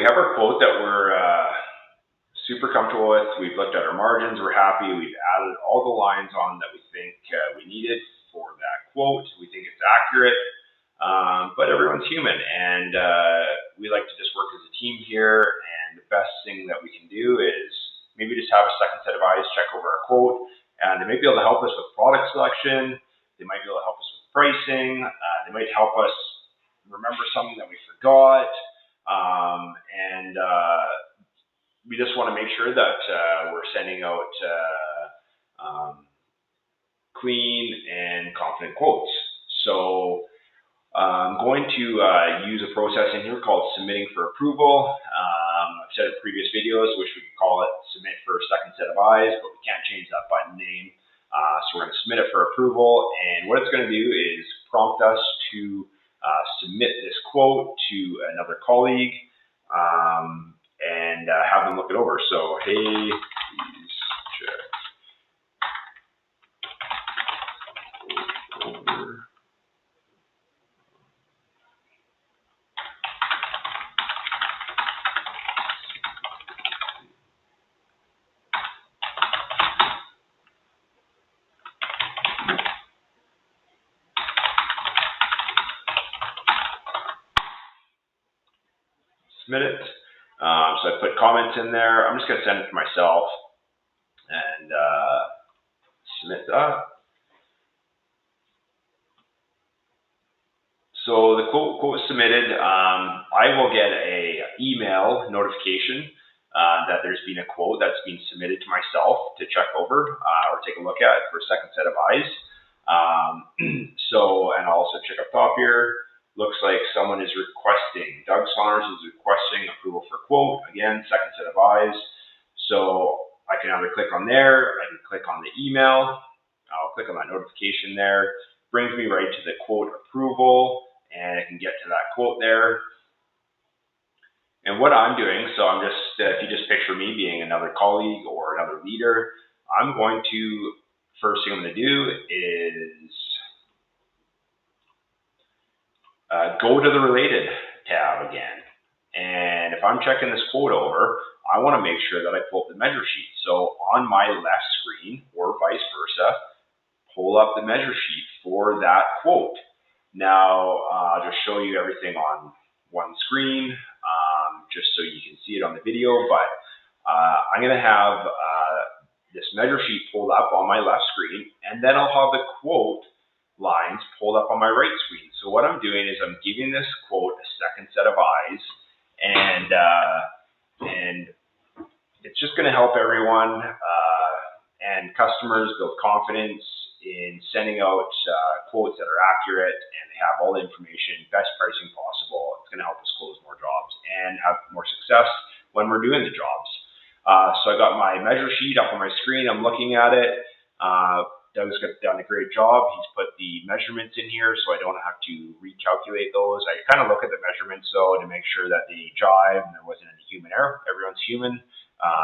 we have our quote that we're super comfortable with. We've looked at our margins. We're happy. We've added all the lines on that we think we needed for that quote. We think it's accurate, but everyone's human, and we like to just work as a team here. And the best thing that we can do is maybe just have a second set of eyes check over our quote, and they might be able to help us with product selection. They might be able to help us with pricing. They might help us remember something that we forgot. And we just want to make sure that we're sending out clean and confident quotes. So I'm going to use a process in here called submitting for approval. I've said in previous videos, which we could call it submit for a second set of eyes, but we can't change that button name. So we're going to submit it for approval. And what it's going to do is prompt us to submit this quote to another colleague and have them look it over. So, hey, please check over. Submit it. So I put comments in there. I'm just going to send it to myself and submit that. So the quote was submitted. I will get a email notification that there's been a quote that's been submitted to myself to check over or take a look at for a second set of eyes. And I'll also check up top here. Looks like someone is requesting, Doug Saunders is requesting approval for quote. Again, second set of eyes. So I can either click on there, I can click on the email, I'll click on that notification there. Brings me right to the quote approval, and I can get to that quote there. And what I'm doing, so I'm just, if you just picture me being another colleague or another leader, I'm going to, first thing I'm going to do is go to the related tab again. And if I'm checking this quote over, I want to make sure that I pull up the measure sheet. So on my left screen, or vice versa, pull up the measure sheet for that quote. Now, I'll just show you everything on one screen, just so you can see it on the video. But I'm going to have this measure sheet pulled up on my left screen, and then I'll have the quote lines pulled up on my right screen. So what I'm doing is I'm giving this quote a second set of eyes, and it's just going to help everyone and customers build confidence in sending out quotes that are accurate and they have all the information, best pricing possible. It's going to help us close more jobs and have more success when we're doing the jobs. So I got my measure sheet up on my screen. I'm looking at it. Doug's done a great job. He's put the measurements in here so I don't have to recalculate those. I kind of look at the measurements though to make sure that they jive and there wasn't any human error. Everyone's human.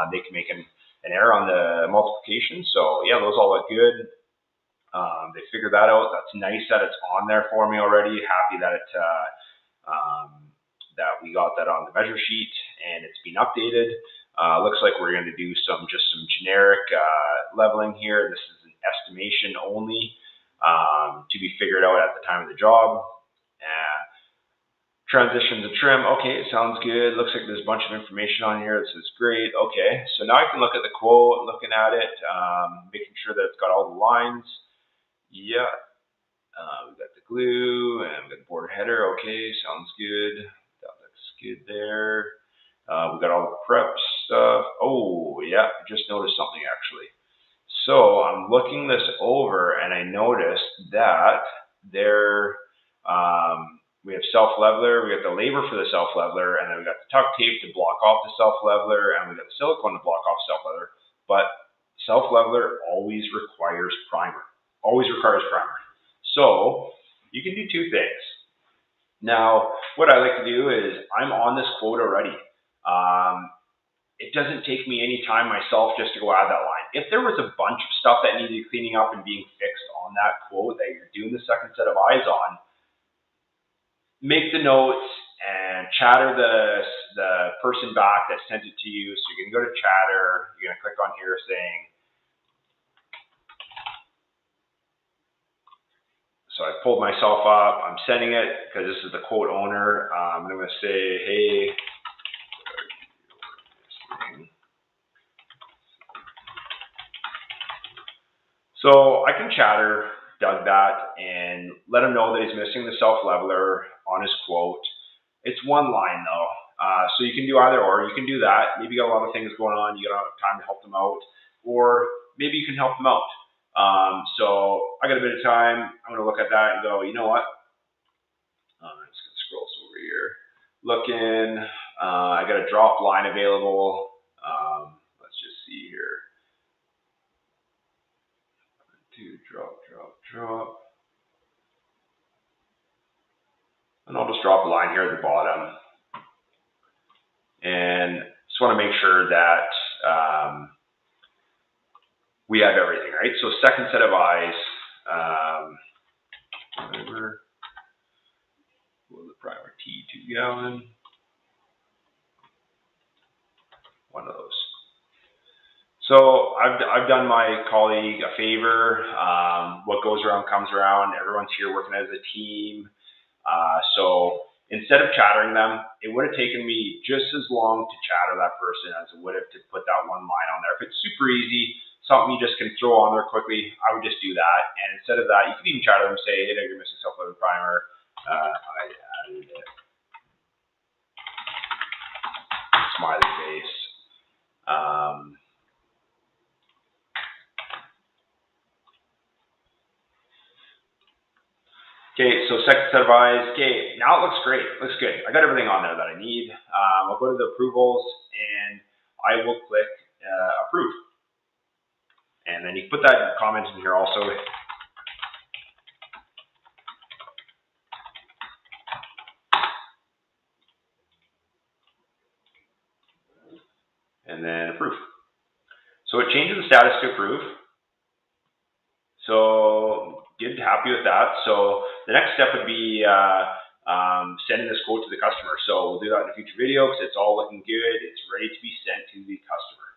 They can make an error on the multiplication. So yeah, those all look good. They figured that out. That's nice that it's on there for me already. Happy that it that we got that on the measure sheet and it's been updated. Looks like we're going to do some generic leveling here. This is an estimation only to be figured out at the time of the job. Transitions and trim. Okay, it sounds good. Looks like there's a bunch of information on here. This is great. Okay, so now I can look at the quote, looking at it, making sure that it's got all the lines. Yeah. We've got the glue and we've got the border header. Okay, sounds good. That looks good there. We've got all the prep stuff. Oh, yeah, I just noticed something actually. So I'm looking this over and I noticed that we have self-leveler, we got the labor for the self-leveler, and then we got the tuck tape to block off the self-leveler, and we got the silicone to block off self-leveler. But self-leveler always requires primer. Always requires primer. So you can do two things. Now, what I like to do is I'm on this quote already. It doesn't take me any time myself just to go add that line. If there was a bunch of stuff that needed cleaning up and being fixed on that quote that you're doing the second set of eyes on, make the notes and chatter the person back that sent it to you. So you can go to chatter, you're gonna click on here saying, so I pulled myself up, I'm sending it because this is the quote owner. I'm gonna say, hey, so I can chatter Doug that and let him know that he's missing the self-leveler on his quote. It's one line though, so you can do either or. You can do that. Maybe you got a lot of things going on, you got time to help them out, or maybe you can help them out. So I got a bit of time. I'm going to look at that and go, you know what? I'm just going to scroll over here. Looking, I got a drop line available. Let's just see here. Drop. And I'll just drop a line here at the bottom. And just want to make sure that we have everything, right? So second set of eyes, whatever, the primer T2 gallon, one of those. So I've done my colleague a favor. What goes around comes around. Everyone's here working as a team. So instead of chattering them, it would have taken me just as long to chatter that person as it would have to put that one line on there. If it's super easy, something you just can throw on there quickly, I would just do that. And instead of that, you can even chatter them, say, hey, you're missing self-leveler primer. I added it. Smiley face. Okay, so second set of eyes. Okay, now it looks great. It looks good. I got everything on there that I need. I'll go to the approvals and I will click approve. And then you can put that comment in here also. And then approve. So it changes the status to approve. So good, happy with that. So the next step would be sending this quote to the customer. So we'll do that in a future video because it's all looking good. It's ready to be sent to the customer.